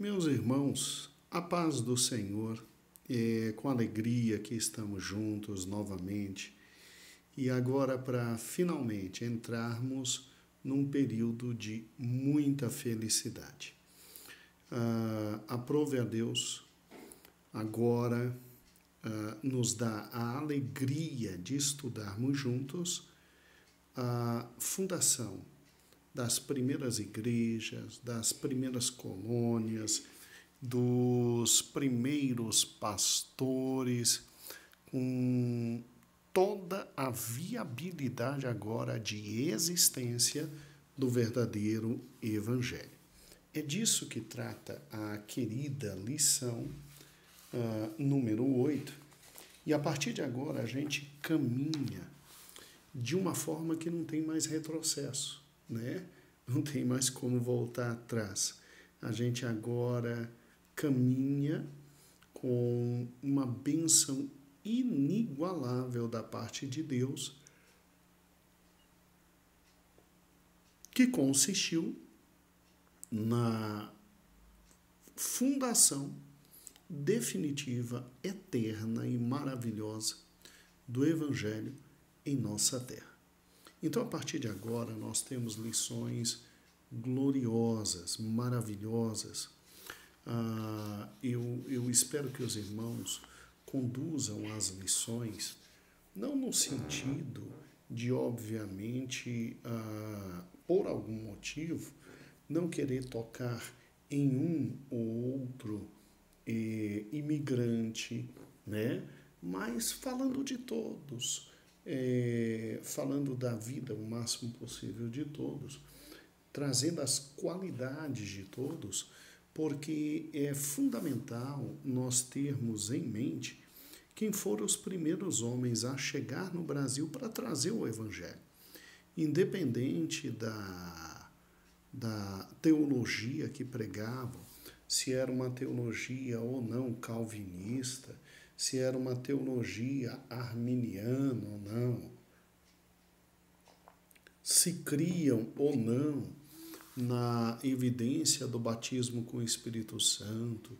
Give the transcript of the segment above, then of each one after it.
Meus irmãos, a paz do Senhor, é com alegria que estamos juntos novamente e agora para finalmente entrarmos num período de muita felicidade. Aprove a Deus agora nos dá a alegria de estudarmos juntos a fundação das primeiras igrejas, das primeiras colônias, dos primeiros pastores, com toda a viabilidade agora de existência do verdadeiro Evangelho. É disso que trata a querida lição número 8, e a partir de agora a gente caminha de uma forma que não tem mais retrocesso, né? Não tem mais como voltar atrás. A gente agora caminha com uma bênção inigualável da parte de Deus, que consistiu na fundação definitiva, eterna e maravilhosa do Evangelho em nossa terra. Então, a partir de agora, nós temos lições gloriosas, maravilhosas. Eu espero que os irmãos conduzam as lições, não no sentido de, obviamente, por algum motivo, não querer tocar em um ou outro imigrante, né? Mas falando de todos, falando da vida o máximo possível de todos, trazendo as qualidades de todos, porque é fundamental nós termos em mente quem foram os primeiros homens a chegar no Brasil para trazer o Evangelho. Independente da teologia que pregavam, se era uma teologia ou não calvinista, se era uma teologia arminiana ou não, se criam ou não na evidência do batismo com o Espírito Santo,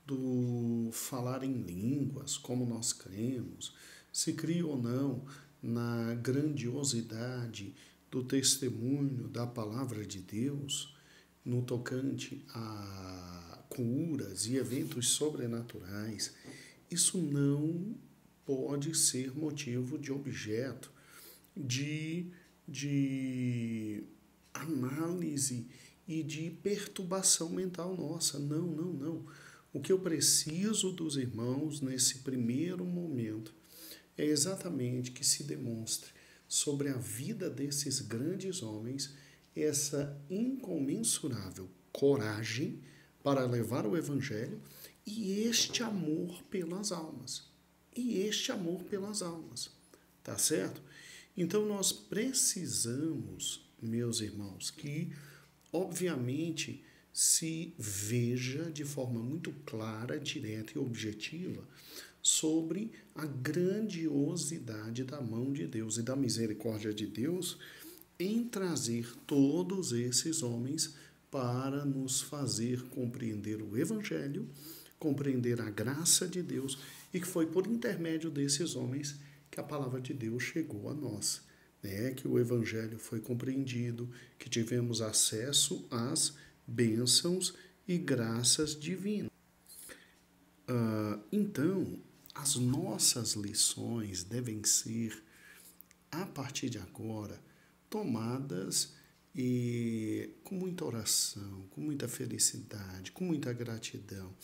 do falar em línguas, como nós cremos, se criam ou não na grandiosidade do testemunho da palavra de Deus no tocante a curas e eventos sobrenaturais. Isso não pode ser motivo de objeto de análise e de perturbação mental nossa. Não, não, não. O que eu preciso dos irmãos nesse primeiro momento é exatamente que se demonstre sobre a vida desses grandes homens essa incomensurável coragem para levar o Evangelho e este amor pelas almas. Tá certo? Então nós precisamos, meus irmãos, que obviamente se veja de forma muito clara, direta e objetiva sobre a grandiosidade da mão de Deus e da misericórdia de Deus em trazer todos esses homens para nos fazer compreender o Evangelho, compreender a graça de Deus, e que foi por intermédio desses homens que a palavra de Deus chegou a nós, né? Que o Evangelho foi compreendido, que tivemos acesso às bênçãos e graças divinas. Então, as nossas lições devem ser, a partir de agora, tomadas com muita oração, com muita felicidade, com muita gratidão,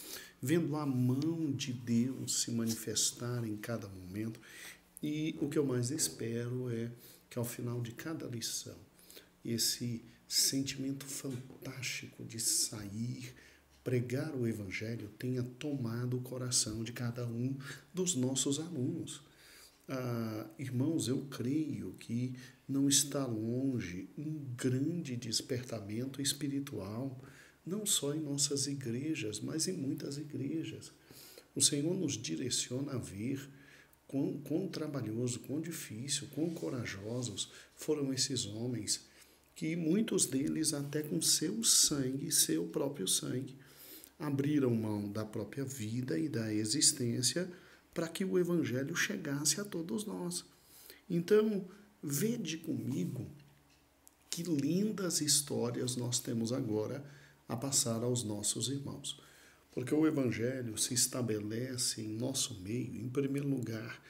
vendo a mão de Deus se manifestar em cada momento. E o que eu mais espero é que ao final de cada lição, esse sentimento fantástico de sair, pregar o Evangelho, tenha tomado o coração de cada um dos nossos alunos. Irmãos, eu creio que não está longe um grande despertamento espiritual, não só em nossas igrejas, mas em muitas igrejas. O Senhor nos direciona a ver quão trabalhoso, quão difícil, quão corajosos foram esses homens, que muitos deles até com seu sangue, seu próprio sangue, abriram mão da própria vida e da existência para que o Evangelho chegasse a todos nós. Então, vede comigo que lindas histórias nós temos agora a passar aos nossos irmãos. Porque o Evangelho se estabelece em nosso meio, em primeiro lugar,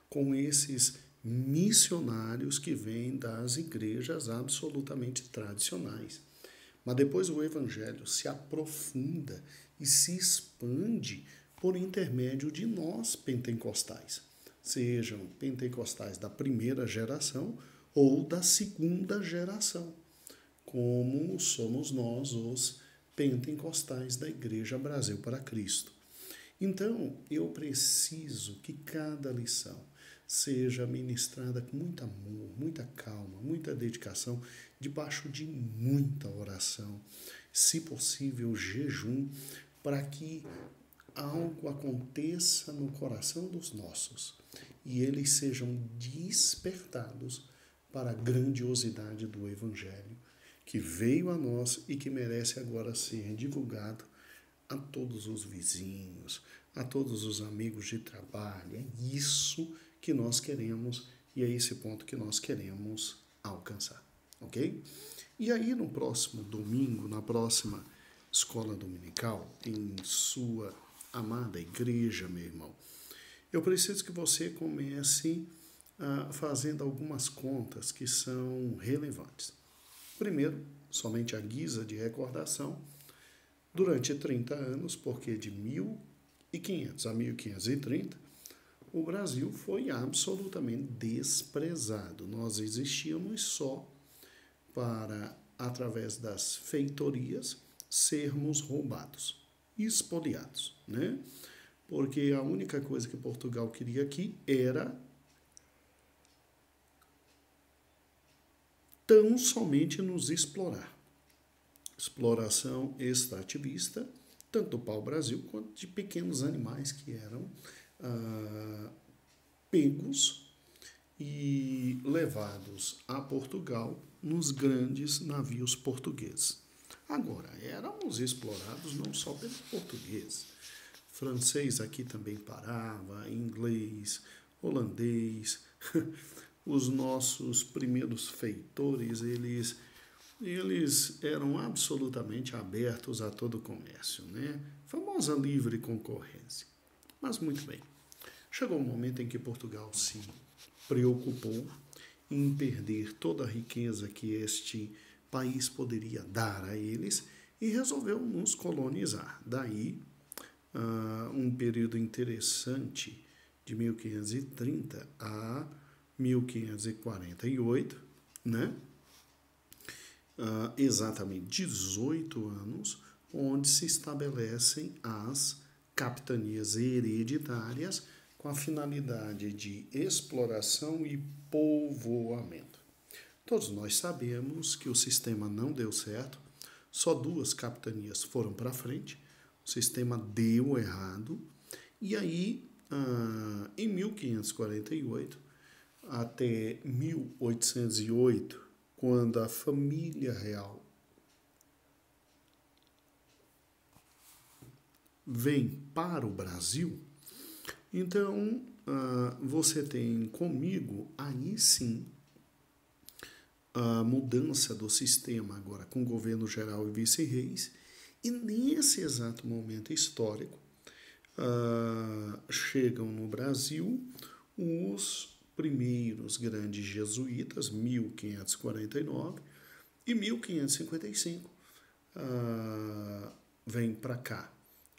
com esses missionários que vêm das igrejas absolutamente tradicionais. Mas depois o Evangelho se aprofunda e se expande por intermédio de nós pentecostais, sejam pentecostais da primeira geração ou da segunda geração, como somos nós os pentecostais da Igreja Brasil para Cristo. Então, eu preciso que cada lição seja ministrada com muito amor, muita calma, muita dedicação, debaixo de muita oração, se possível, jejum, para que algo aconteça no coração dos nossos e eles sejam despertados para a grandiosidade do Evangelho que veio a nós e que merece agora ser divulgado a todos os vizinhos, a todos os amigos de trabalho. É isso que nós queremos e é esse ponto que nós queremos alcançar, ok? E aí no próximo domingo, na próxima escola dominical, em sua amada igreja, meu irmão, eu preciso que você comece fazendo algumas contas que são relevantes. Primeiro, somente a guisa de recordação, durante 30 anos, porque de 1500 a 1530, o Brasil foi absolutamente desprezado. Nós existíamos só para, através das feitorias, sermos roubados, espoliados, né? Porque a única coisa que Portugal queria aqui era tão somente nos explorar. Exploração extrativista, tanto do pau-brasil quanto de pequenos animais que eram pegos e levados a Portugal nos grandes navios portugueses. Agora, éramos explorados não só pelos portugueses. Francês aqui também parava, inglês, holandês. Os nossos primeiros feitores, eles eram absolutamente abertos a todo o comércio, né? Famosa livre concorrência. Mas muito bem, chegou um momento em que Portugal se preocupou em perder toda a riqueza que este país poderia dar a eles e resolveu nos colonizar. Daí, um período interessante de 1530 a 1548, né? Exatamente 18 anos, onde se estabelecem as capitanias hereditárias com a finalidade de exploração e povoamento. Todos nós sabemos que o sistema não deu certo, só 2 capitanias foram para frente, o sistema deu errado, e aí, em 1548 até 1808, quando a família real vem para o Brasil, então você tem comigo, aí sim, a mudança do sistema agora com governo geral e vice-reis, e nesse exato momento histórico, chegam no Brasil os primeiros grandes jesuítas, 1549 e 1555. Vem para cá.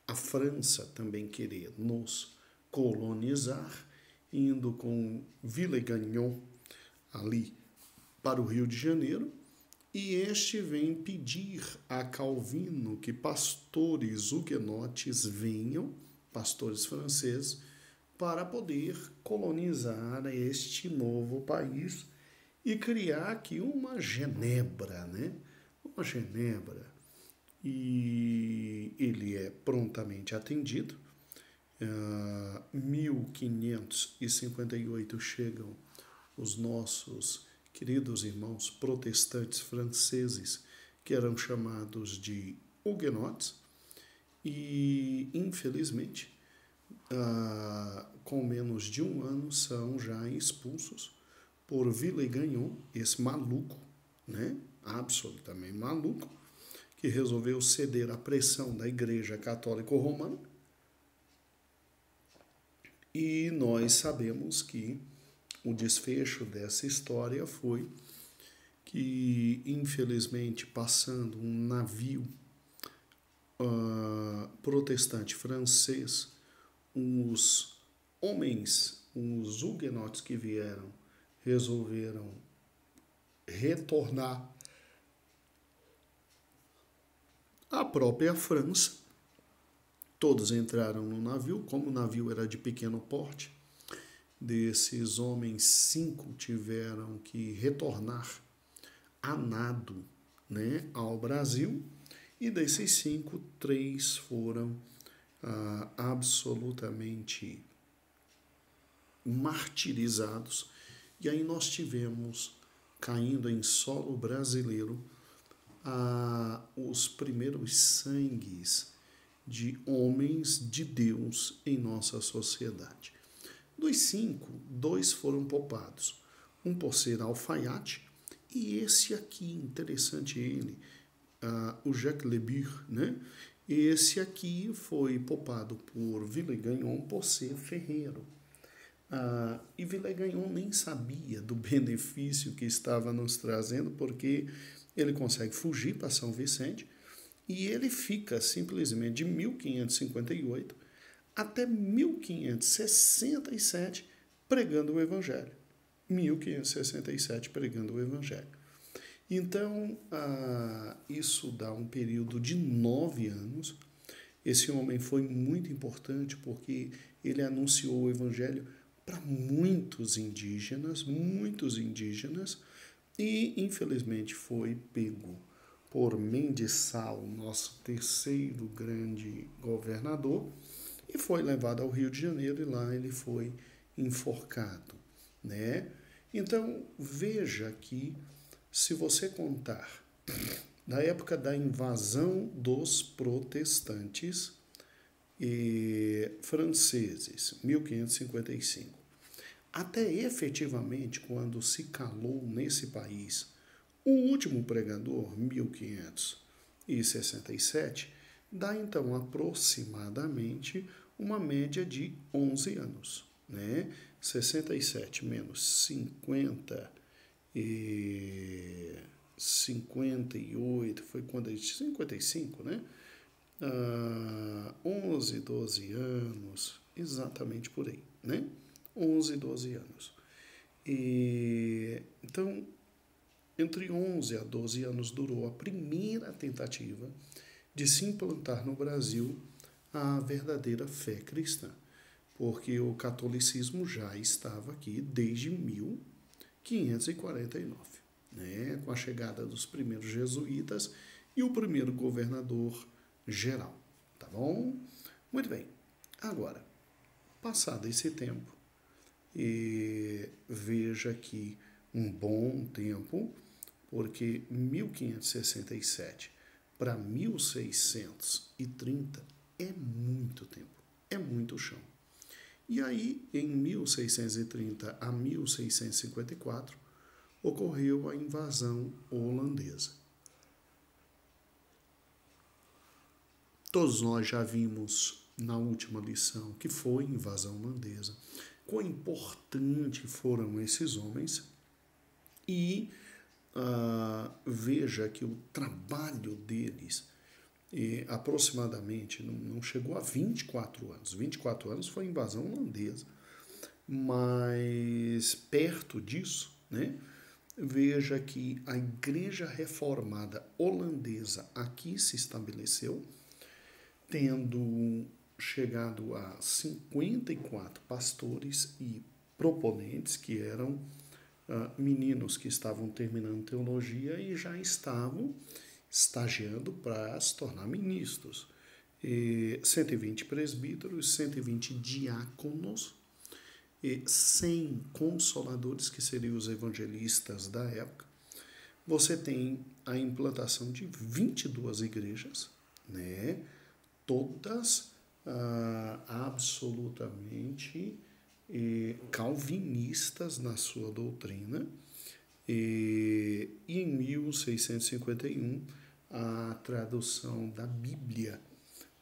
A França também querer nos colonizar, indo com Villegagnon ali para o Rio de Janeiro, e este vem pedir a Calvino que pastores huguenotes venham, pastores franceses, para poder colonizar este novo país e criar aqui uma Genebra, né? Uma Genebra. E ele é prontamente atendido. 1558 chegam os nossos queridos irmãos protestantes franceses, que eram chamados de huguenotes, e, infelizmente, com menos de um ano, são já expulsos por Villegagnon, esse maluco, né? Absolutamente maluco, que resolveu ceder à pressão da Igreja Católica Romana. E nós sabemos que o desfecho dessa história foi que, infelizmente, passando um navio protestante francês, os homens, os huguenotes que vieram, resolveram retornar à própria França. Todos entraram no navio, como o navio era de pequeno porte, desses homens 5 tiveram que retornar a nado, né, ao Brasil, e desses 5, 3 foram absolutamente martirizados. E aí nós tivemos, caindo em solo brasileiro, os primeiros sangues de homens de Deus em nossa sociedade. Dos 5, 2 foram poupados. Um por ser alfaiate, e esse aqui, interessante ele, o Jacques Lebur, né? Esse aqui foi poupado por Villegagnon por ser ferreiro. E Villegagnon nem sabia do benefício que estava nos trazendo, porque ele consegue fugir para São Vicente e ele fica simplesmente de 1558 até 1567 pregando o Evangelho. 1567 pregando o Evangelho. Então, isso dá um período de 9 anos. Esse homem foi muito importante porque ele anunciou o Evangelho para muitos indígenas, e infelizmente foi pego por Mendiçal, nosso terceiro grande governador, e foi levado ao Rio de Janeiro e lá ele foi enforcado, né? Então, veja que se você contar da época da invasão dos protestantes franceses, 1555, até efetivamente quando se calou nesse país o último pregador, 1567, dá então aproximadamente uma média de 11 anos, né? 67 menos 50 e 58, foi quando ele 55, né? 11, 12 anos, exatamente por aí, né? 11, 12 anos. Então, entre 11 a 12 anos durou a primeira tentativa de se implantar no Brasil a verdadeira fé cristã, porque o catolicismo já estava aqui desde 1549, né, com a chegada dos primeiros jesuítas e o primeiro governador geral, tá bom? Muito bem. Agora, passado esse tempo, veja aqui um bom tempo, porque 1567 para 1630 é muito tempo, é muito chão. E aí, em 1630 a 1654, ocorreu a invasão holandesa. Todos nós já vimos na última lição que foi invasão holandesa, quão importante foram esses homens, e veja que o trabalho deles aproximadamente não chegou a 24 anos. 24 anos foi a invasão holandesa, mas perto disso, né, veja que a Igreja Reformada Holandesa aqui se estabeleceu, tendo chegado a 54 pastores e proponentes, que eram meninos que estavam terminando teologia e já estavam estagiando para se tornar ministros. 120 presbíteros, 120 diáconos, 100 consoladores, que seriam os evangelistas da época. Você tem a implantação de 22 igrejas, né? todas absolutamente calvinistas na sua doutrina. E em 1651, a tradução da Bíblia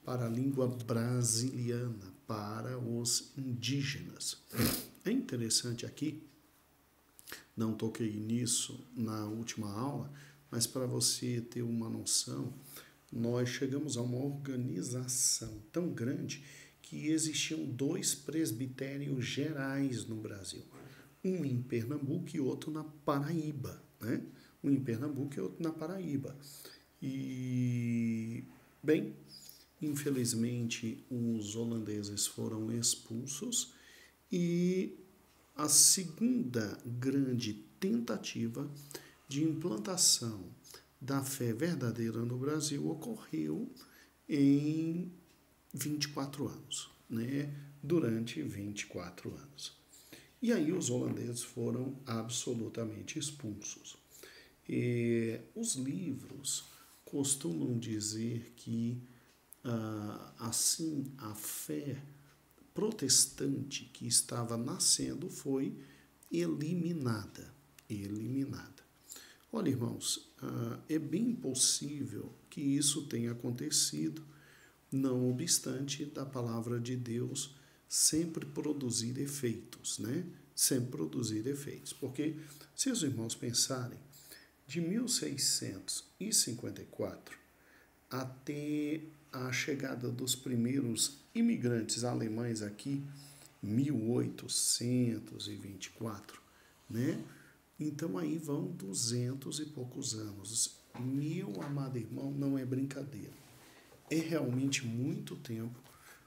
para a língua brasiliana, para os indígenas. É interessante aqui, não toquei nisso na última aula, mas para você ter uma noção, nós chegamos a uma organização tão grande que existiam 2 presbitérios gerais no Brasil. Um em Pernambuco e outro na Paraíba, né? Um em Pernambuco e outro na Paraíba. E, bem, infelizmente, os holandeses foram expulsos e a segunda grande tentativa de implantação da fé verdadeira no Brasil ocorreu em 24 anos, né? Durante 24 anos. E aí os holandeses foram absolutamente expulsos. E os livros costumam dizer que, assim, a fé protestante que estava nascendo foi eliminada. Olha, irmãos, é bem possível que isso tenha acontecido, não obstante da palavra de Deus sempre produzir efeitos, né? Sempre produzir efeitos. Porque, se os irmãos pensarem, de 1654 até a chegada dos primeiros imigrantes alemães aqui, 1824, né? Então aí vão 200 e poucos anos. Meu amado irmão, não é brincadeira. É realmente muito tempo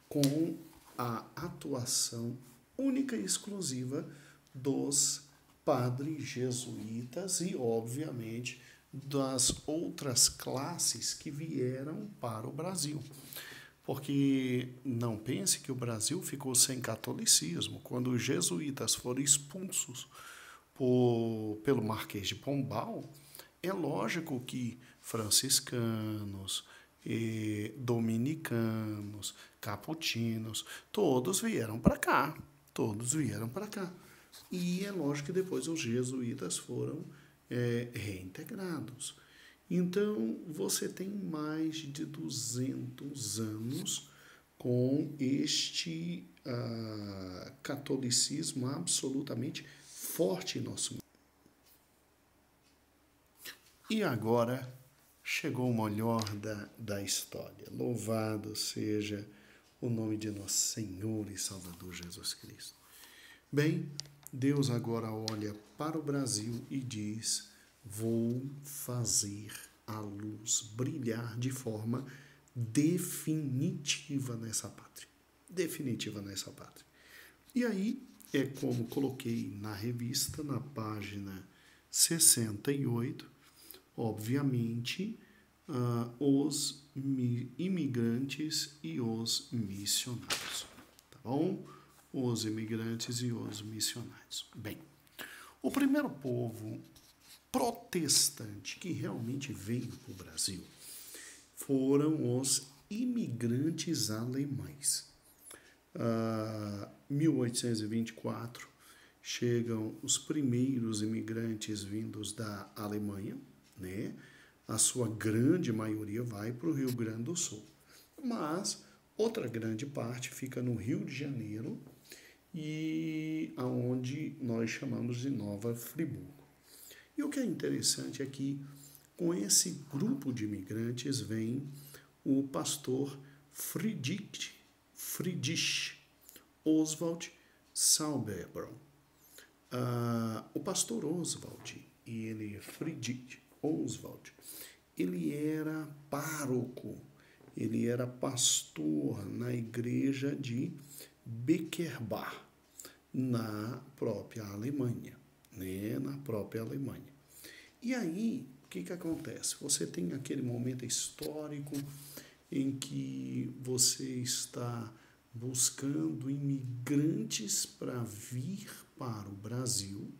com a atuação única e exclusiva dos padres jesuítas e, obviamente, das outras classes que vieram para o Brasil. Porque não pense que o Brasil ficou sem catolicismo. Quando os jesuítas foram expulsos pelo Marquês de Pombal, é lógico que franciscanos, dominicanos, capuchinos, todos vieram para cá. E é lógico que depois os jesuítas foram reintegrados. Então, você tem mais de 200 anos com este catolicismo absolutamente forte em nosso mundo. E agora chegou o melhor da história. Louvado seja o nome de nosso Senhor e Salvador Jesus Cristo. Bem, Deus agora olha para o Brasil e diz: vou fazer a luz brilhar de forma definitiva nessa pátria. E aí, é como coloquei na revista, na página 68, obviamente, os imigrantes e os missionários. Tá bom? Os imigrantes e os missionários. Bem, o primeiro povo protestante que realmente veio para o Brasil foram os imigrantes alemães. 1824 chegam os primeiros imigrantes vindos da Alemanha, né? A sua grande maioria vai para o Rio Grande do Sul, mas outra grande parte fica no Rio de Janeiro e aonde nós chamamos de Nova Friburgo. E o que é interessante é que com esse grupo de imigrantes vem o pastor Friedrich Oswald Sauerbrunn. O pastor Oswald, Friedrich Oswald, ele era pároco, ele era pastor na igreja de Beckerbach, na própria Alemanha, né? E aí, o que acontece? Você tem aquele momento histórico em que você está buscando imigrantes para vir para o Brasil,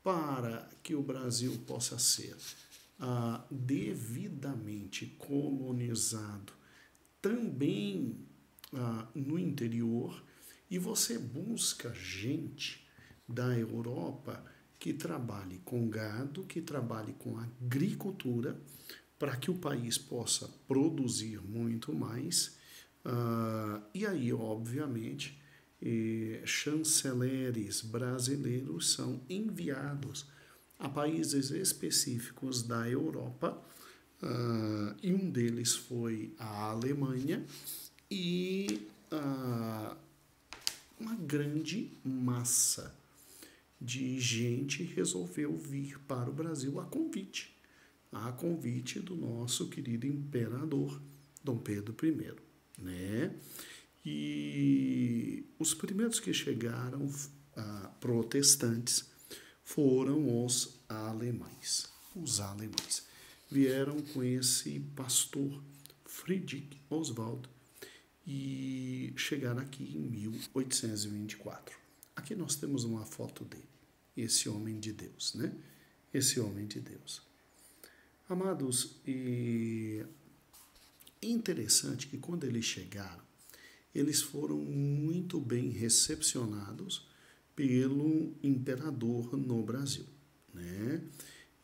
para que o Brasil possa ser devidamente colonizado também no interior, e você busca gente da Europa que trabalhe com gado, que trabalhe com agricultura, para que o país possa produzir muito mais. E aí, obviamente, chanceleres brasileiros são enviados a países específicos da Europa, e um deles foi a Alemanha, e uma grande massa de gente resolveu vir para o Brasil a convite do nosso querido imperador Dom Pedro I, né? E os primeiros que chegaram, protestantes, foram os alemães. Os alemães vieram com esse pastor Friedrich Oswald e chegaram aqui em 1824. Aqui nós temos uma foto dele, esse homem de Deus, né? Esse homem de Deus. Amados, é interessante que quando eles chegaram, eles foram muito bem recepcionados pelo imperador no Brasil, né?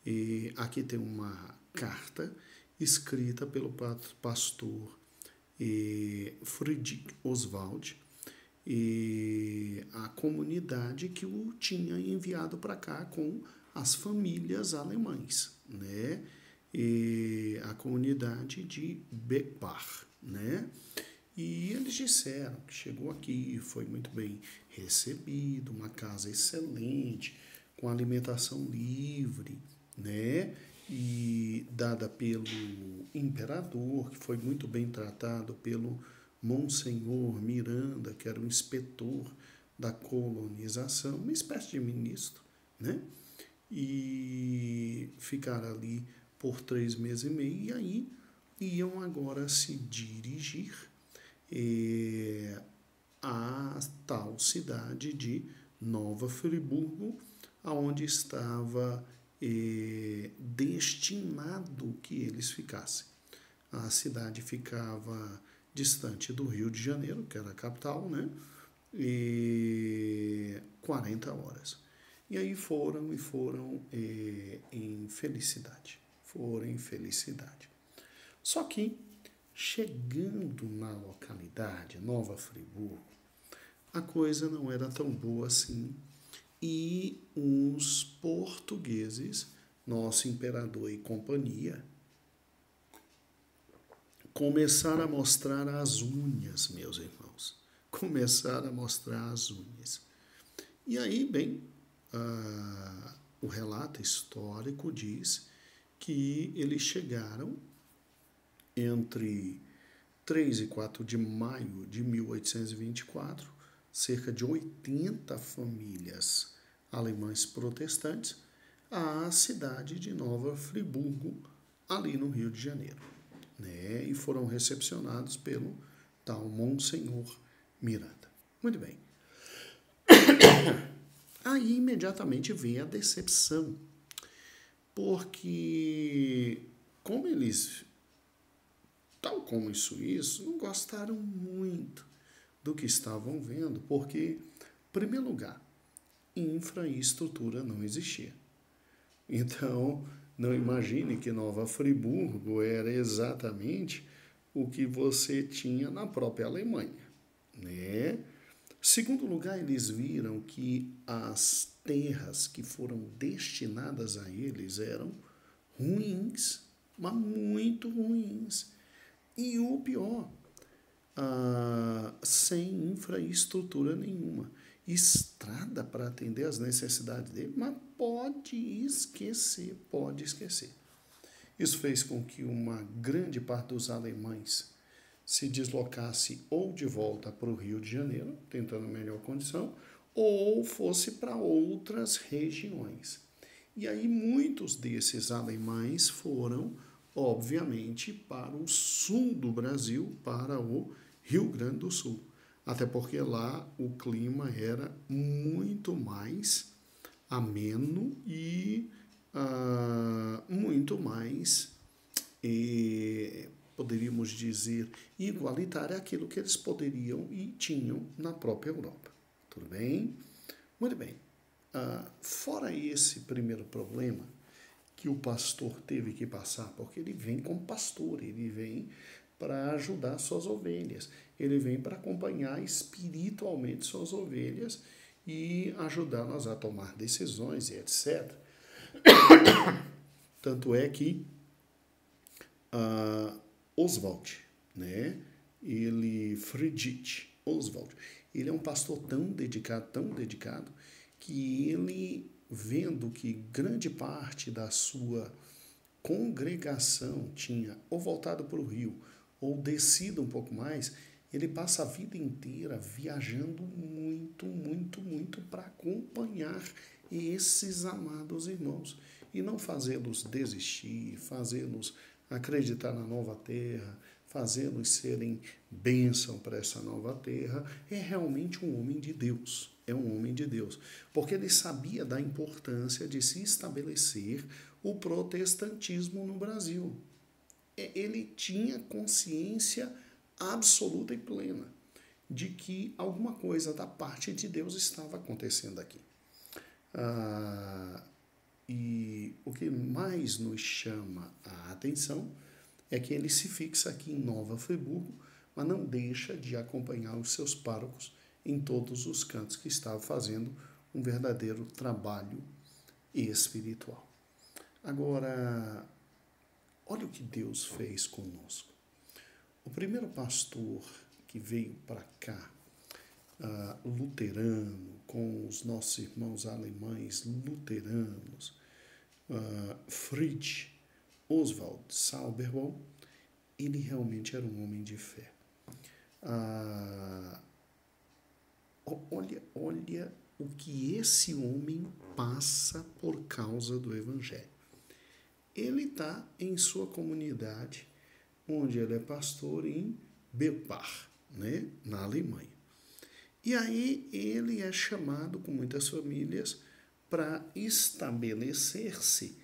E aqui tem uma carta escrita pelo pastor Friedrich Oswald, e a comunidade que o tinha enviado para cá com as famílias alemães, né? E a comunidade de Bepar, né? E eles disseram que chegou aqui, foi muito bem recebido, uma casa excelente, com alimentação livre, né? E dada pelo imperador, que foi muito bem tratado pelo Monsenhor Miranda, que era o inspetor da colonização, uma espécie de ministro, né? E ficaram ali por 3 meses e meio, e aí iam agora se dirigir à tal cidade de Nova Friburgo, aonde estava destinado que eles ficassem. A cidade ficava distante do Rio de Janeiro, que era a capital, né? E 40 horas. E aí foram em felicidade. Foram em felicidade. Só que, chegando na localidade, Nova Friburgo, a coisa não era tão boa assim, e os portugueses, nosso imperador e companhia, começaram a mostrar as unhas, meus irmãos. Começaram a mostrar as unhas. E aí, bem, o relato histórico diz que eles chegaram entre 3 e 4 de maio de 1824, cerca de 80 famílias alemãs protestantes, à cidade de Nova Friburgo, ali no Rio de Janeiro, né? E foram recepcionados pelo tal Monsenhor Miranda. Muito bem. Aí imediatamente vem a decepção, porque como eles, tal como os suíços, não gostaram muito do que estavam vendo, porque, em primeiro lugar, infraestrutura não existia. Então, não imagine que Nova Friburgo era exatamente o que você tinha na própria Alemanha, né? Segundo lugar, eles viram que as terras que foram destinadas a eles eram ruins, mas muito ruins. E o pior, sem infraestrutura nenhuma. Estrada para atender as necessidades dele, mas pode esquecer, pode esquecer. Isso fez com que uma grande parte dos alemães se deslocasse ou de volta para o Rio de Janeiro, tentando melhor condição, ou fosse para outras regiões. E aí muitos desses alemães foram, obviamente, para o sul do Brasil, para o Rio Grande do Sul. Até porque lá o clima era muito mais ameno e muito mais poderíamos dizer, igualitária àquilo que eles poderiam e tinham na própria Europa. Tudo bem? Muito bem. Fora esse primeiro problema que o pastor teve que passar, porque ele vem como pastor, ele vem para ajudar suas ovelhas, ele vem para acompanhar espiritualmente suas ovelhas e ajudá-las a tomar decisões e etc. Tanto é que Oswald, né? Friedrich Oswald, ele é um pastor tão dedicado, que ele, vendo que grande parte da sua congregação tinha ou voltado para o Rio ou descido um pouco mais, ele passa a vida inteira viajando muito para acompanhar esses amados irmãos e não fazê-los desistir, fazê-los acreditar na nova terra, fazê-los serem bênção para essa nova terra. É realmente um homem de Deus. É um homem de Deus, porque ele sabia da importância de se estabelecer o protestantismo no Brasil. Ele tinha consciência absoluta e plena de que alguma coisa da parte de Deus estava acontecendo aqui. E o que mais nos chama a atenção é que ele se fixa aqui em Nova Friburgo, mas não deixa de acompanhar os seus párocos em todos os cantos, que estava fazendo um verdadeiro trabalho espiritual. Agora, olha o que Deus fez conosco. O primeiro pastor que veio para cá, luterano, com os nossos irmãos alemães luteranos, Friedrich Oswald Sauberbaum, ele realmente era um homem de fé. Olha o que esse homem passa por causa do Evangelho. Ele está em sua comunidade, onde ele é pastor em Belpar, né, na Alemanha. E aí ele é chamado, com muitas famílias, para estabelecer-se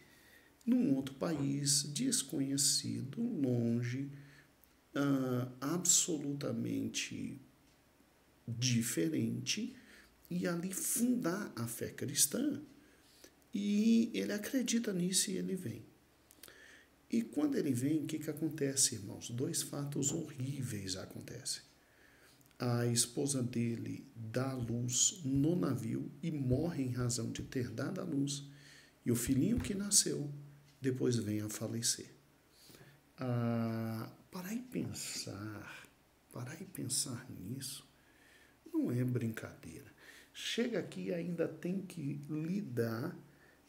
num outro país desconhecido, longe, absolutamente diferente, e ali fundar a fé cristã. E ele acredita nisso e ele vem. E quando ele vem, o que acontece, irmãos? 2 fatos horríveis acontecem. A esposa dele dá à luz no navio e morre em razão de ter dado à luz. E o filhinho que nasceu, depois vem a falecer. Parar e pensar nisso, não é brincadeira. Chega aqui e ainda tem que lidar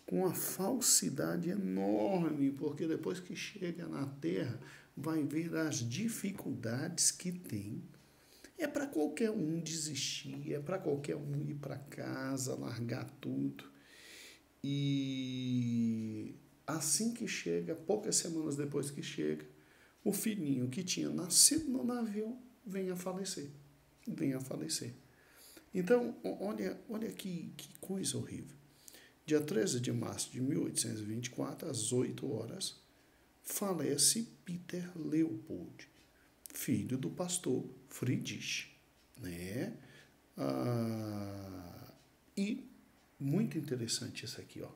com a falsidade enorme, porque depois que chega na Terra, vai ver as dificuldades que tem. É para qualquer um desistir, é para qualquer um ir para casa, largar tudo. E assim que chega, poucas semanas depois que chega, o filhinho que tinha nascido no navio vem a falecer. Então, olha que coisa horrível. Dia 13 de março de 1824, às 8 horas, falece Peter Leopold, filho do pastor Friedrich, né? E muito interessante isso aqui, ó.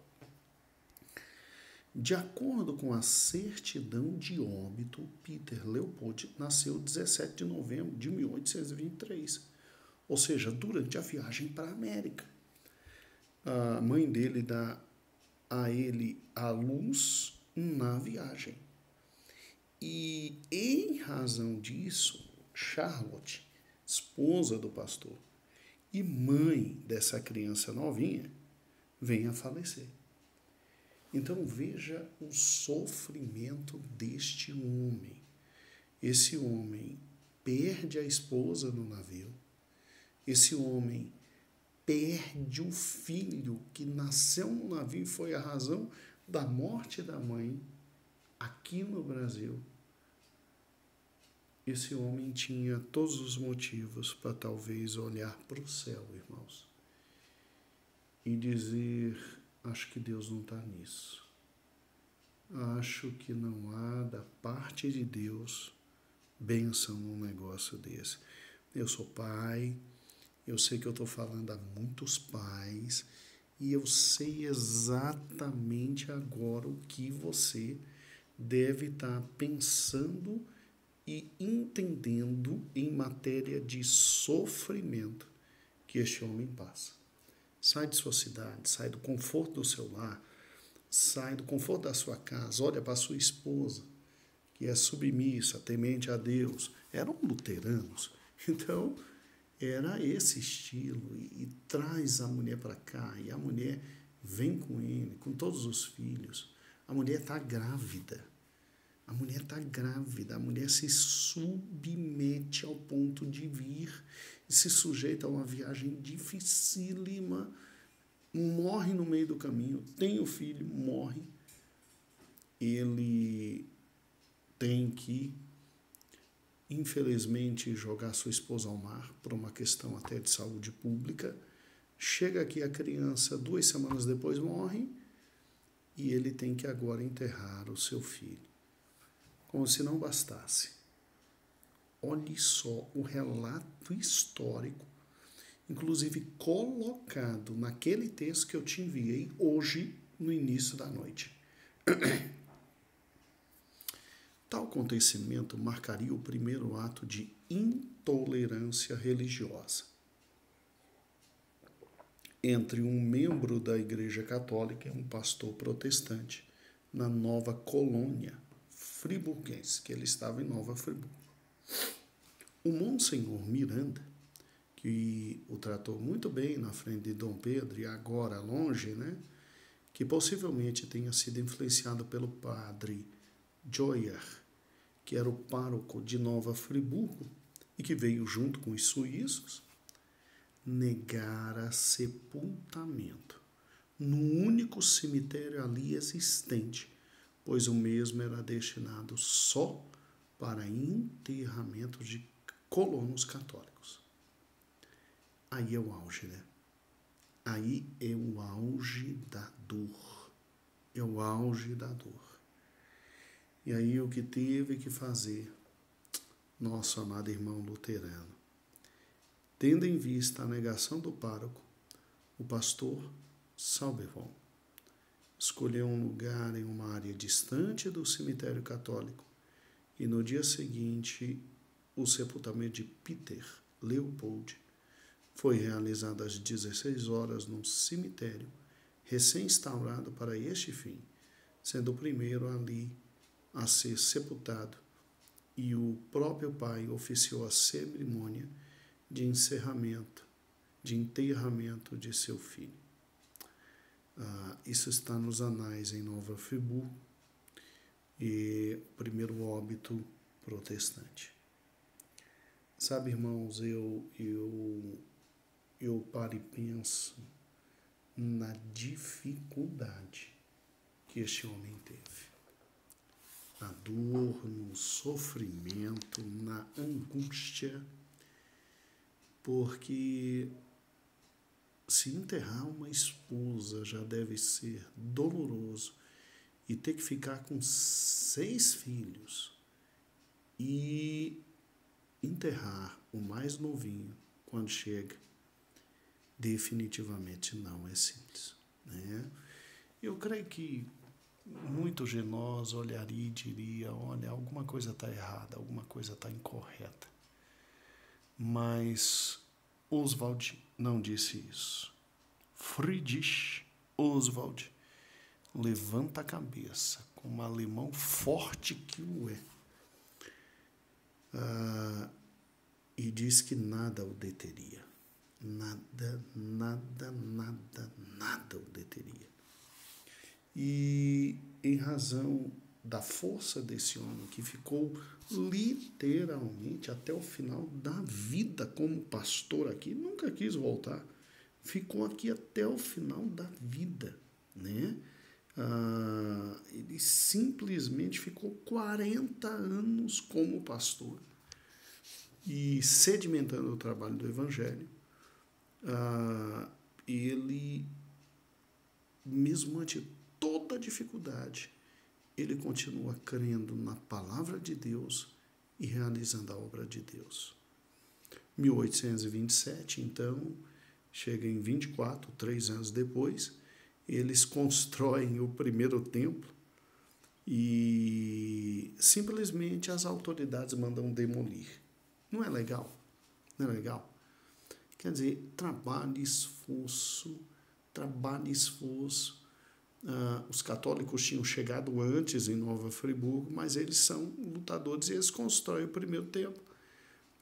De acordo com a certidão de óbito, Peter Leopold nasceu 17 de novembro de 1823, ou seja, durante a viagem para a América. A mãe dele dá a ele a luz na viagem. E, em razão disso, Charlotte, esposa do pastor e mãe dessa criança novinha, vem a falecer. Então, veja o sofrimento deste homem. Esse homem perde a esposa no navio. Esse homem perde o filho que nasceu no navio e foi a razão da morte da mãe aqui no Brasil. Esse homem tinha todos os motivos para talvez olhar para o céu, irmãos, e dizer: acho que Deus não está nisso. Acho que não há da parte de Deus bênção num negócio desse. Eu sou pai, eu sei que eu estou falando a muitos pais e eu sei exatamente agora o que você deve estar pensando e entendendo em matéria de sofrimento que este homem passa. Sai de sua cidade, sai do conforto do seu lar, sai do conforto da sua casa, olha para sua esposa, que é submissa, temente a Deus. Eram luteranos, então era esse estilo, e traz a mulher para cá, e a mulher vem com ele, com todos os filhos. A mulher está grávida. A mulher está grávida, a mulher se submete ao ponto de vir e se sujeita a uma viagem dificílima, morre no meio do caminho, tem o filho, morre. Ele tem que, infelizmente, jogar sua esposa ao mar, por uma questão até de saúde pública. Chega aqui a criança, 2 semanas depois morre, e ele tem que agora enterrar o seu filho. Como se não bastasse. Olhe só o relato histórico, inclusive colocado naquele texto que eu te enviei hoje, no início da noite. Tal acontecimento marcaria o primeiro ato de intolerância religiosa entre um membro da Igreja Católica e um pastor protestante na Nova Colônia friburguense, que ele estava em Nova Friburgo. O Monsenhor Miranda, que o tratou muito bem na frente de Dom Pedro e agora longe, né? Que possivelmente tenha sido influenciado pelo padre Joyer, que era o pároco de Nova Friburgo e que veio junto com os suíços, negara sepultamento no único cemitério ali existente, pois o mesmo era destinado só para enterramento de colonos católicos. Aí é o auge, né? Aí é o auge da dor. É o auge da dor. E aí o que teve que fazer nosso amado irmão luterano? Tendo em vista a negação do pároco, o pastor Salbervon escolheu um lugar em uma área distante do cemitério católico e no dia seguinte o sepultamento de Peter Leopold foi realizado às 16 horas num cemitério recém-instaurado para este fim, sendo o primeiro ali a ser sepultado, e o próprio pai oficiou a cerimônia de enterramento de seu filho. Isso está nos anais em Nova Friburgo, e o primeiro óbito protestante. Sabe, irmãos, eu paro e penso na dificuldade que este homem teve. Na dor, no sofrimento, na angústia, porque se enterrar uma esposa já deve ser doloroso, e ter que ficar com 6 filhos e enterrar o mais novinho quando chega, definitivamente não é simples, né? Eu creio que muito de nós olharia e diria, olha, alguma coisa está errada, alguma coisa está incorreta. Mas Oswald não disse isso. Friedrich Oswald levanta a cabeça, como um alemão forte que o é, e diz que nada o deteria. Nada o deteria. E em razão da força desse homem, que ficou literalmente até o final da vida como pastor aqui, nunca quis voltar, ficou aqui até o final da vida, né? Ele simplesmente ficou 40 anos como pastor e sedimentando o trabalho do Evangelho. Ele, mesmo ante toda a dificuldade, ele continua crendo na palavra de Deus e realizando a obra de Deus. 1827, então, chega em 24, 3 anos depois, eles constroem o primeiro templo e simplesmente as autoridades mandam demolir. Não é legal? Não é legal? Quer dizer, trabalho e esforço. Os católicos tinham chegado antes em Nova Friburgo, mas eles são lutadores e eles constroem o primeiro templo.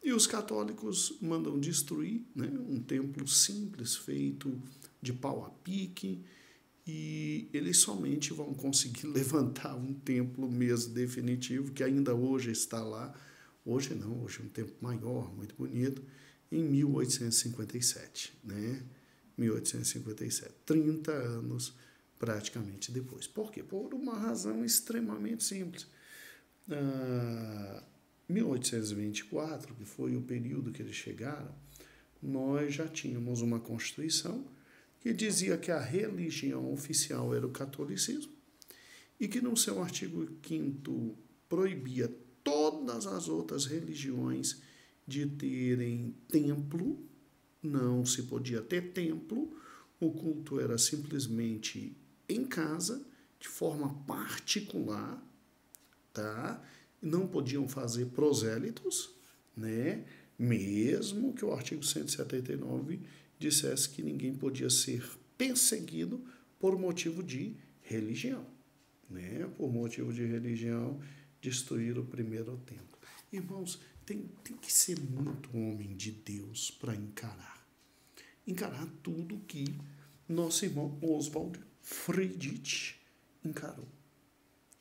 E os católicos mandam destruir, né, um templo simples, feito de pau a pique, e eles somente vão conseguir levantar um templo mesmo definitivo, que ainda hoje está lá. Hoje não, hoje é um templo maior, muito bonito, em 1857, né? 1857, 30 anos praticamente depois. Por quê? Por uma razão extremamente simples. 1824, que foi o período que eles chegaram, nós já tínhamos uma Constituição que dizia que a religião oficial era o catolicismo e que no seu artigo 5º proibia todas as outras religiões de terem templo, não se podia ter templo, o culto era simplesmente em casa, de forma particular, tá? Não podiam fazer prosélitos, né? Mesmo que o artigo 179 dissesse que ninguém podia ser perseguido por motivo de religião, né? Por motivo de religião, destruir o primeiro templo. Irmãos, tem que ser muito homem de Deus para encarar tudo que nosso irmão Oswald Friedrich encarou,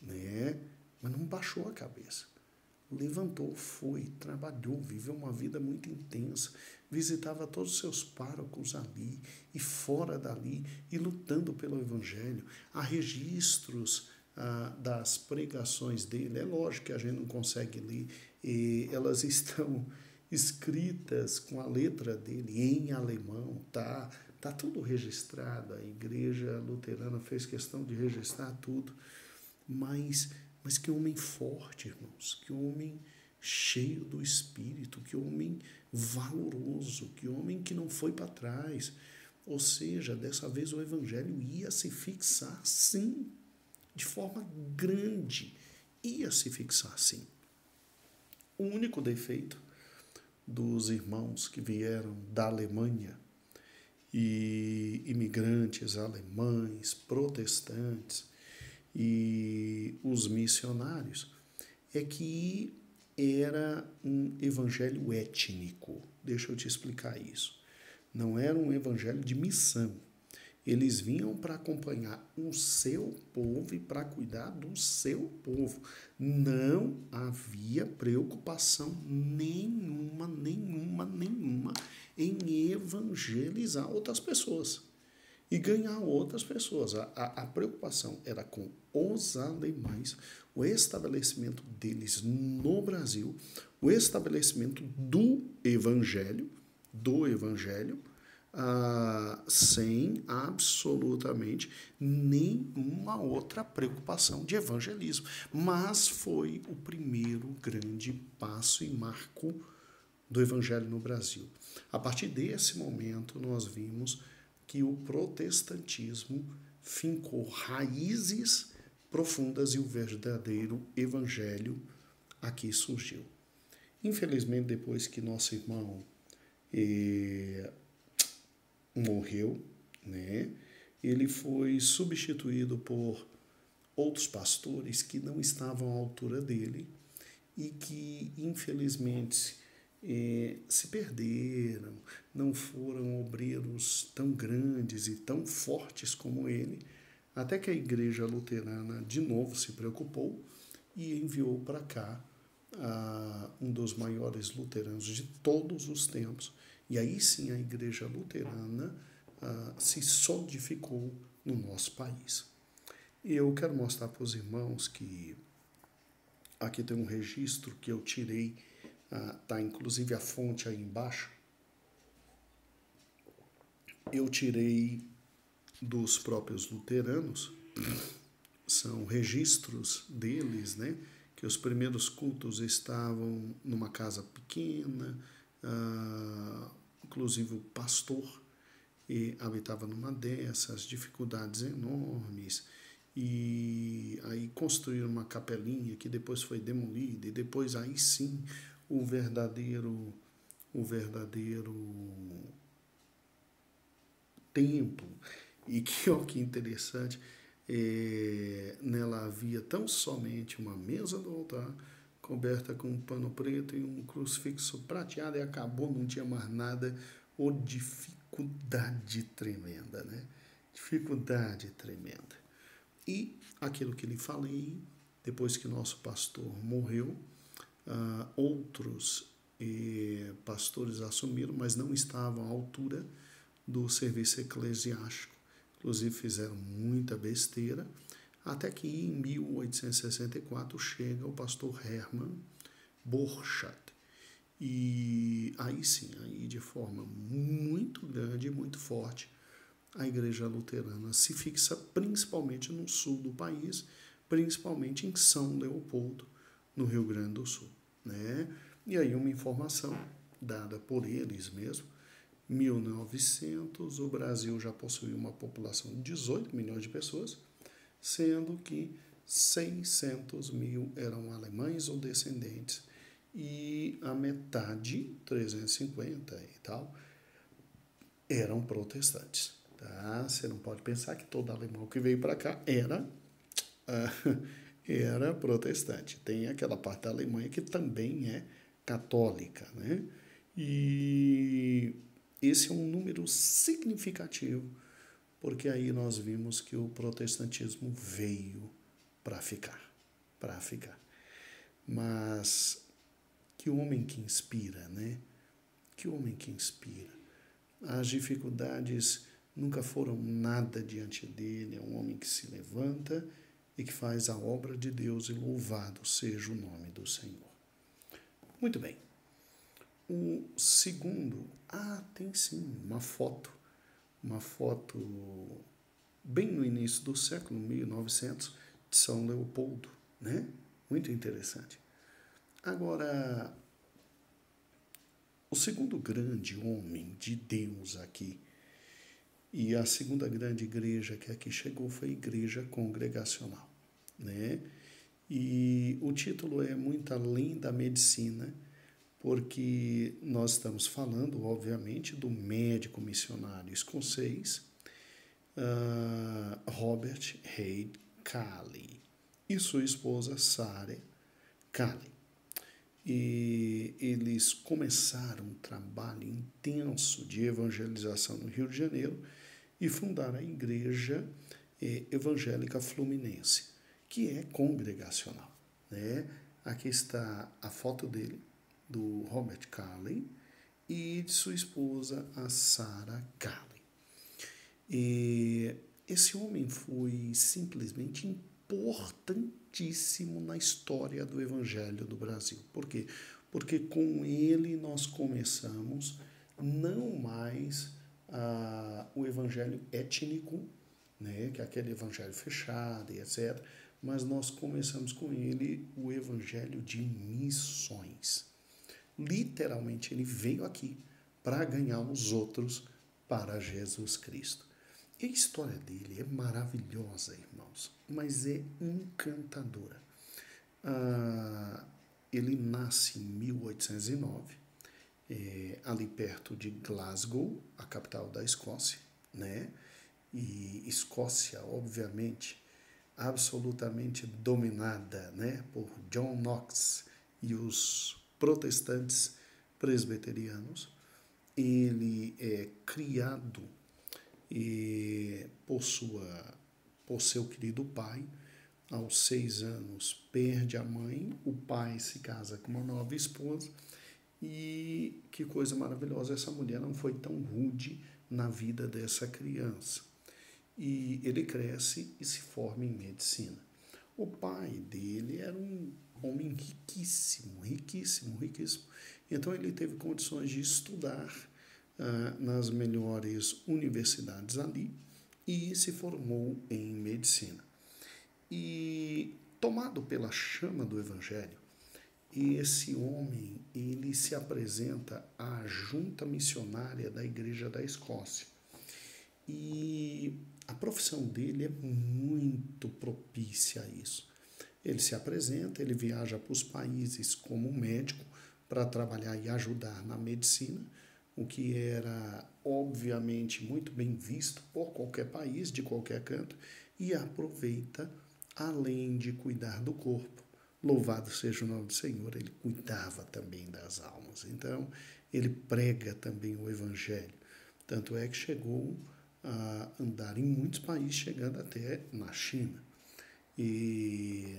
né? Mas não baixou a cabeça. Levantou, foi, trabalhou, viveu uma vida muito intensa, visitava todos os seus párocos ali e fora dali, e lutando pelo Evangelho. Há registros das pregações dele. É lógico que a gente não consegue ler, e elas estão escritas com a letra dele em alemão, tá tudo registrado. A Igreja Luterana fez questão de registrar tudo, mas que homem forte, irmãos, que homem cheio do Espírito, que homem valoroso, que homem que não foi para trás. Ou seja, dessa vez o Evangelho ia se fixar, sim, de forma grande, ia se fixar, sim. O único defeito dos irmãos que vieram da Alemanha, e imigrantes alemães, protestantes, e os missionários, é que era um evangelho étnico. Deixa eu te explicar isso. Não era um evangelho de missão. Eles vinham para acompanhar o seu povo e para cuidar do seu povo. Não havia preocupação nenhuma em evangelizar outras pessoas e ganhar outras pessoas. A preocupação era com os alemães, o estabelecimento deles no Brasil, o estabelecimento do Evangelho, sem absolutamente nenhuma outra preocupação de evangelismo. Mas foi o primeiro grande passo e marco do Evangelho no Brasil. A partir desse momento, nós vimos que o protestantismo fincou raízes profundas e o verdadeiro evangelho aqui surgiu. Infelizmente, depois que nosso irmão morreu, né, ele foi substituído por outros pastores que não estavam à altura dele e que, infelizmente, se perderam, não foram obreiros tão grandes e tão fortes como ele, até que a Igreja Luterana de novo se preocupou e enviou para cá um dos maiores luteranos de todos os tempos. E aí sim a Igreja Luterana se solidificou no nosso país. E eu quero mostrar para os irmãos que aqui tem um registro que eu tirei. Tá inclusive a fonte aí embaixo. Eu tirei dos próprios luteranos, são registros deles, né, que os primeiros cultos estavam numa casa pequena, inclusive o pastor habitava numa dessas, dificuldades enormes, e aí construíram uma capelinha que depois foi demolida, e depois aí sim o verdadeiro templo. E que, ó, que interessante, nela havia tão somente uma mesa do altar, coberta com um pano preto e um crucifixo prateado, e acabou, não tinha mais nada. Ou dificuldade tremenda, né? Dificuldade tremenda. E aquilo que lhe falei, depois que nosso pastor morreu, outros pastores assumiram, mas não estavam à altura do serviço eclesiástico. Inclusive fizeram muita besteira, até que em 1864 chega o pastor Hermann Borchardt. E aí sim, aí de forma muito grande e muito forte, a igreja luterana se fixa principalmente no sul do país, principalmente em São Leopoldo, no Rio Grande do Sul, né? E aí uma informação dada por eles mesmo: 1900, o Brasil já possuía uma população de 18 milhões de pessoas, sendo que 600 mil eram alemães ou descendentes, e a metade, 350 e tal, eram protestantes. Tá? Você não pode pensar que todo alemão que veio para cá era protestante. Tem aquela parte da Alemanha que também é católica, né? E esse é um número significativo, porque aí nós vimos que o protestantismo veio para ficar, Mas que homem que inspira, né? Que homem que inspira. As dificuldades nunca foram nada diante dele. É um homem que se levanta e que faz a obra de Deus, e louvado seja o nome do Senhor. Muito bem. O segundo, tem sim uma foto bem no início do século, 1900, de São Leopoldo, né? Muito interessante. Agora, o segundo grande homem de Deus aqui, e a segunda grande igreja que aqui chegou, foi a Igreja Congregacional, né? E o título é muito além da medicina, porque nós estamos falando, obviamente, do médico missionário escocês, Robert Reid Calley, e sua esposa Sarah Calley. E eles começaram um trabalho intenso de evangelização no Rio de Janeiro e fundaram a Igreja Evangélica Fluminense, que é congregacional, né? Aqui está a foto dele, do Robert Calley, e de sua esposa, a Sarah Calley. E esse homem foi simplesmente importantíssimo na história do Evangelho do Brasil. Por quê? Porque com ele nós começamos não mais o Evangelho étnico, né, que é aquele Evangelho fechado e etc., mas nós começamos com ele o Evangelho de missões. Literalmente, ele veio aqui para ganhar os outros para Jesus Cristo. E a história dele é maravilhosa, irmãos, mas é encantadora. Ele nasce em 1809, ali perto de Glasgow, a capital da Escócia, né? E Escócia, obviamente, absolutamente dominada, né, por John Knox e os protestantes presbiterianos. Ele é criado por seu querido pai. Aos 6 anos perde a mãe, o pai se casa com uma nova esposa, e que coisa maravilhosa, essa mulher não foi tão rude na vida dessa criança. E ele cresce e se forma em medicina. O pai dele era um homem riquíssimo. Então ele teve condições de estudar nas melhores universidades ali e se formou em medicina. E tomado pela chama do Evangelho, esse homem, ele se apresenta à junta missionária da Igreja da Escócia. E a profissão dele é muito propícia a isso. Ele se apresenta, ele viaja para os países como médico para trabalhar e ajudar na medicina, o que era obviamente muito bem visto por qualquer país, de qualquer canto, e aproveita, além de cuidar do corpo, louvado seja o nome do Senhor, ele cuidava também das almas. Então, ele prega também o Evangelho. Tanto é que chegou a andar em muitos países, chegando até na China. E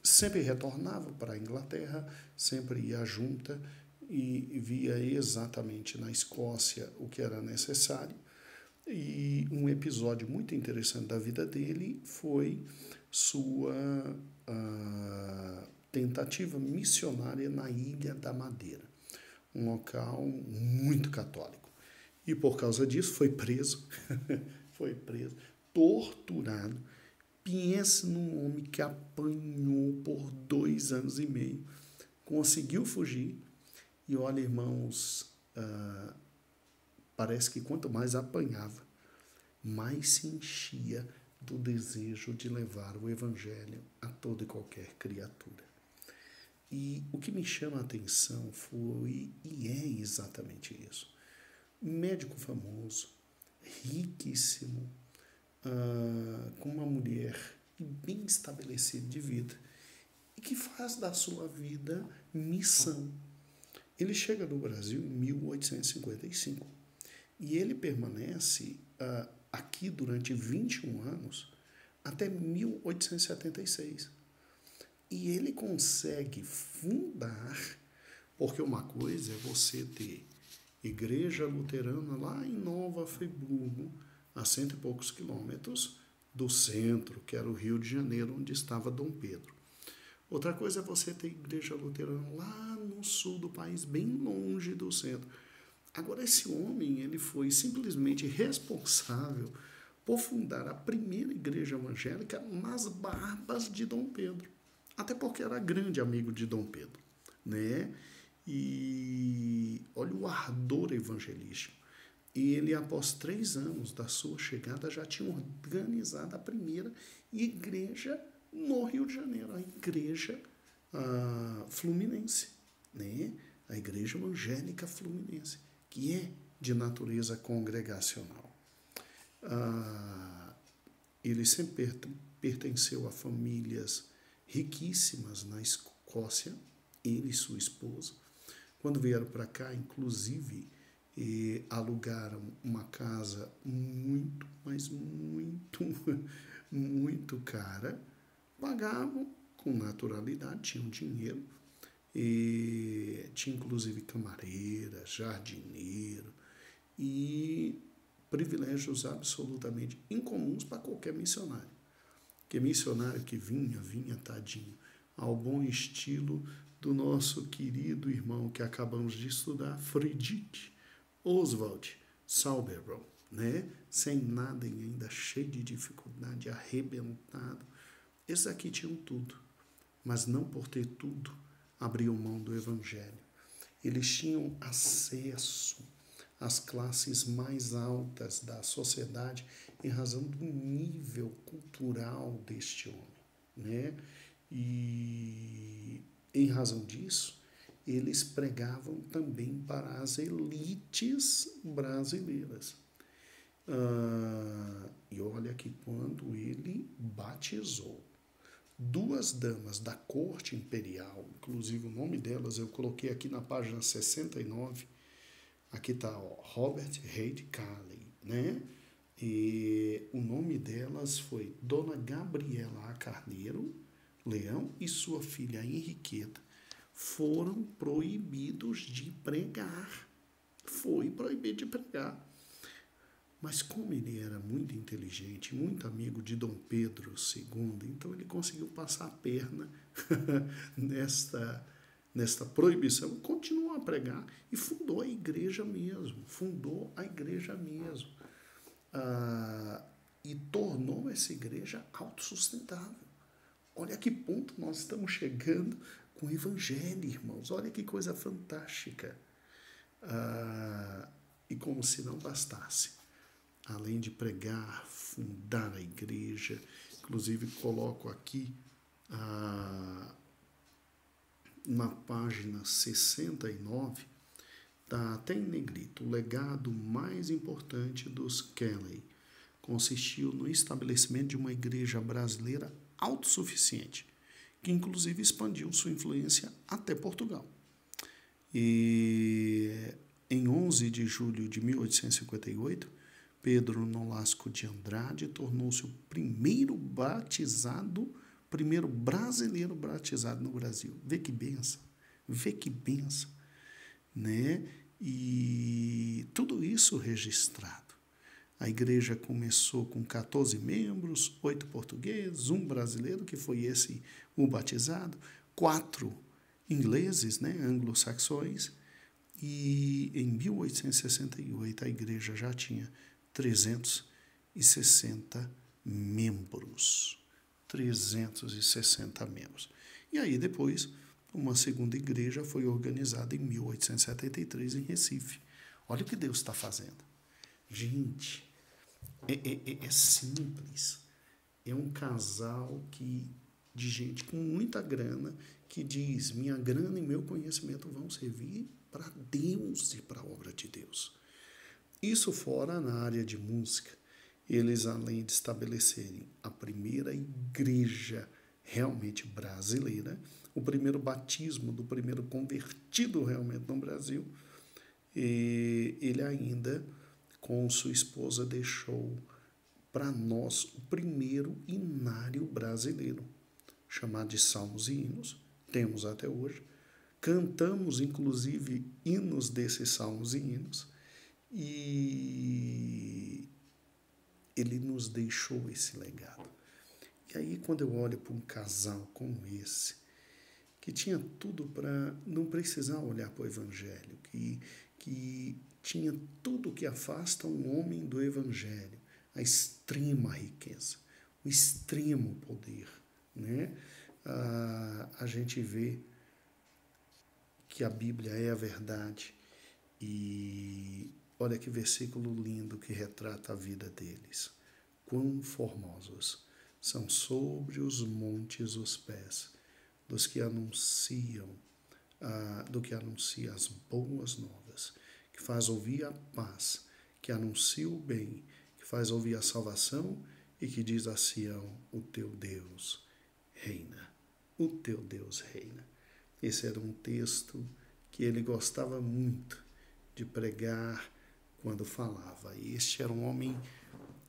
sempre retornava para a Inglaterra, sempre ia junta e via exatamente na Escócia o que era necessário. E um episódio muito interessante da vida dele foi sua tentativa missionária na Ilha da Madeira, um local muito católico. E por causa disso foi preso, torturado. Pense num homem que apanhou por 2 anos e meio, conseguiu fugir. E olha, irmãos, parece que quanto mais apanhava, mais se enchia do desejo de levar o Evangelho a toda e qualquer criatura. E o que me chama a atenção foi, e é exatamente isso, médico famoso, riquíssimo, com uma mulher bem estabelecida de vida, e que faz da sua vida missão. Ele chega no Brasil em 1855 e ele permanece aqui durante 21 anos até 1876. E ele consegue fundar, porque uma coisa é você ter igreja luterana lá em Nova Friburgo, a 100 e poucos quilômetros do centro, que era o Rio de Janeiro, onde estava Dom Pedro. Outra coisa é você ter igreja luterana lá no sul do país, bem longe do centro. Agora, esse homem, ele foi simplesmente responsável por fundar a primeira igreja evangélica nas barbas de Dom Pedro. Até porque era grande amigo de Dom Pedro, né? E olha o ardor evangelístico. Ele, após 3 anos da sua chegada, já tinha organizado a primeira igreja no Rio de Janeiro, a igreja fluminense, né? A igreja evangélica fluminense, que é de natureza congregacional. Ele sempre pertenceu a famílias riquíssimas na Escócia, ele e sua esposa. Quando vieram para cá, inclusive, alugaram uma casa muito, mas muito, muito cara, pagavam com naturalidade, tinham dinheiro, e tinha inclusive camareira, jardineiro e privilégios absolutamente incomuns para qualquer missionário. Porque missionário que vinha, tadinho, ao bom estilo do nosso querido irmão que acabamos de estudar, Friedrich Oswald Sauberbaum, né? Sem nada e ainda cheio de dificuldade, arrebentado. Esses aqui tinham tudo, mas não por ter tudo, abriam mão do Evangelho. Eles tinham acesso às classes mais altas da sociedade em razão do nível cultural deste homem, né? E em razão disso, eles pregavam também para as elites brasileiras. E olha que quando ele batizou 2 damas da corte imperial, inclusive o nome delas eu coloquei aqui na página 69, aqui está Robert Reid Carley, né? E o nome delas foi Dona Gabriela A. Carneiro Leão e sua filha Henriqueta. Foram proibidos de pregar. Foi proibido de pregar. Mas como ele era muito inteligente, muito amigo de Dom Pedro II, então ele conseguiu passar a perna nesta proibição, continuou a pregar e fundou a igreja mesmo, e tornou essa igreja autossustentável. Olha a que ponto nós estamos chegando com o Evangelho, irmãos. Olha que coisa fantástica. E como se não bastasse, além de pregar, fundar a igreja, inclusive coloco aqui na página 69, está até em negrito: o legado mais importante dos Kelly consistiu no estabelecimento de uma igreja brasileira autossuficiente, que inclusive expandiu sua influência até Portugal. E em 11 de julho de 1858, Pedro Nolasco de Andrade tornou-se o primeiro brasileiro batizado no Brasil. Vê que benção, né? E tudo isso registrado. A igreja começou com 14 membros, 8 portugueses, 1 brasileiro, que foi o batizado, 4 ingleses, né, anglo-saxões, e em 1868 a igreja já tinha 360 membros. 360 membros. E aí depois, uma segunda igreja foi organizada em 1873 em Recife. Olha o que Deus está fazendo. Gente, é simples. É um casal de gente com muita grana que diz: minha grana e meu conhecimento vão servir para Deus e para a obra de Deus. Isso fora na área de música. Eles, além de estabelecerem a primeira igreja realmente brasileira, o primeiro batismo do primeiro convertido realmente no Brasil, ele ainda, com sua esposa, deixou para nós o primeiro inário brasileiro, chamado de Salmos e Hinos. Temos até hoje. Cantamos, inclusive, hinos desses salmos e hinos. E ele nos deixou esse legado. E aí, quando eu olho para um casal como esse, que tinha tudo para não precisar olhar para o Evangelho, que tinha tudo que afasta um homem do Evangelho, a extrema riqueza, o extremo poder, né? A gente vê que a Bíblia é a verdade. E olha que versículo lindo que retrata a vida deles. Quão formosos são sobre os montes os pés dos que anunciam, do que anuncia as boas novas, que faz ouvir a paz, que anuncia o bem, que faz ouvir a salvação e que diz a Sião: o teu Deus reina. O teu Deus reina. Esse era um texto que ele gostava muito de pregar quando falava. E este era um homem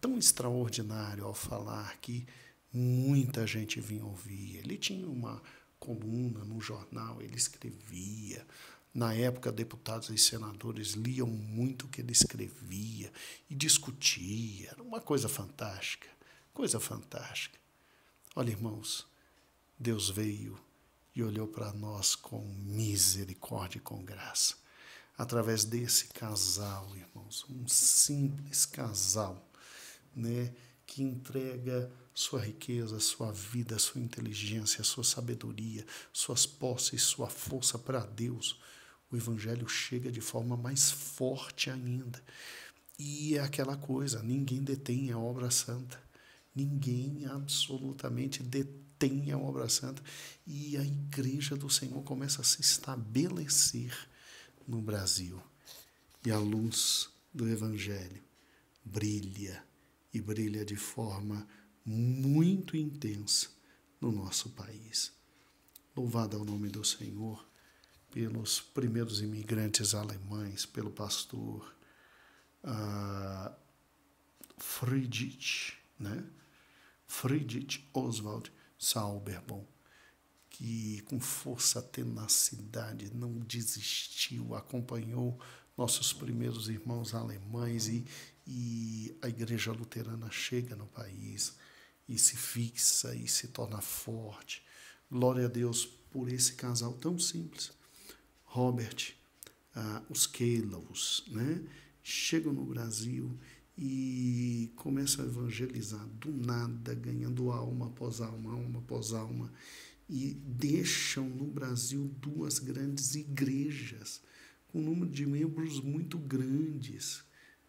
tão extraordinário ao falar que muita gente vinha ouvir. Ele tinha uma coluna no jornal, ele escrevia. Na época, deputados e senadores liam muito o que ele escrevia e discutia. Era uma coisa fantástica, coisa fantástica. Olha, irmãos, Deus veio e olhou para nós com misericórdia e com graça. Através desse casal, irmãos, um simples casal, né, que entrega sua riqueza, sua vida, sua inteligência, sua sabedoria, suas posses, sua força para Deus, o Evangelho chega de forma mais forte ainda. E é aquela coisa: ninguém detém a obra santa. Ninguém absolutamente detém a obra santa. E a igreja do Senhor começa a se estabelecer no Brasil. E a luz do Evangelho brilha, e brilha de forma muito intensa no nosso país. Louvado é o nome do Senhor pelos primeiros imigrantes alemães, pelo pastor Friedrich, né? Friedrich Oswald Sauberbaum, que com força, tenacidade, não desistiu, acompanhou nossos primeiros irmãos alemães e a igreja luterana chega no país e se fixa e se torna forte. Glória a Deus por esse casal tão simples. Robert, os Kellows, né? Chegam no Brasil e começam a evangelizar do nada, ganhando alma após alma, alma após alma, e deixam no Brasil 2 grandes igrejas, com um número de membros muito grandes,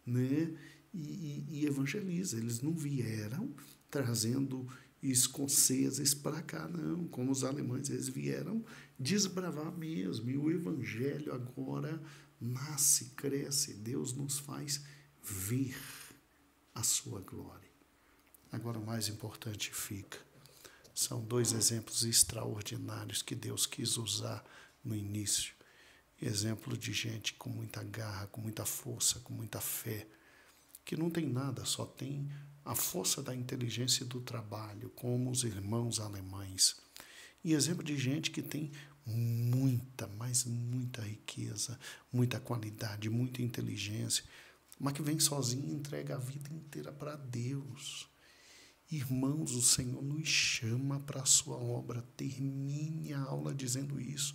né? E evangeliza. Eles não vieram trazendo escoceses para cá, não, como os alemães. Eles vieram desbravar mesmo. E o evangelho agora nasce, cresce. Deus nos faz ver a sua glória. Agora, o mais importante fica. São 2 exemplos extraordinários que Deus quis usar no início. Exemplo de gente com muita garra, com muita força, com muita fé, que não tem nada, só tem a força da inteligência e do trabalho, como os irmãos alemães. E exemplo de gente que tem muita, mas muita riqueza, muita qualidade, muita inteligência, mas que vem sozinho e entrega a vida inteira para Deus. Irmãos, o Senhor nos chama para a sua obra. Termine a aula dizendo isso.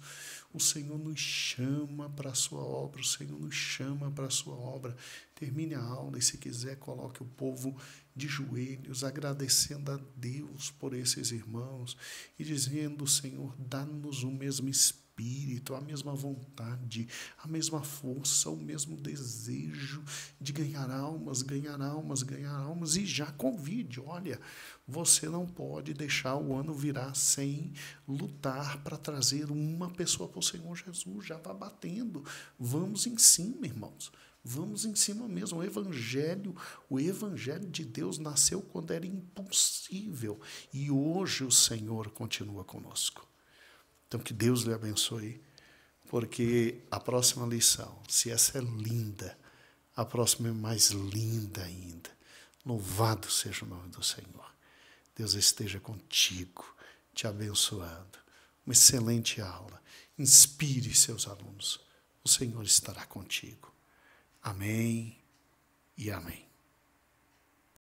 O Senhor nos chama para a sua obra. O Senhor nos chama para a sua obra. Termine a aula e, se quiser, coloque o povo de joelhos, agradecendo a Deus por esses irmãos e dizendo: Senhor, dá-nos o mesmo espírito, a mesma vontade, a mesma força, o mesmo desejo de ganhar almas, ganhar almas, ganhar almas. E já convide, olha, você não pode deixar o ano virar sem lutar para trazer uma pessoa para o Senhor Jesus. Já está batendo. Vamos em cima, irmãos. Vamos em cima mesmo. O evangelho de Deus nasceu quando era impossível. E hoje o Senhor continua conosco. Então, que Deus lhe abençoe, porque a próxima lição, se essa é linda, a próxima é mais linda ainda. Louvado seja o nome do Senhor. Deus esteja contigo, te abençoando. Uma excelente aula. Inspire seus alunos. O Senhor estará contigo. Amém e amém.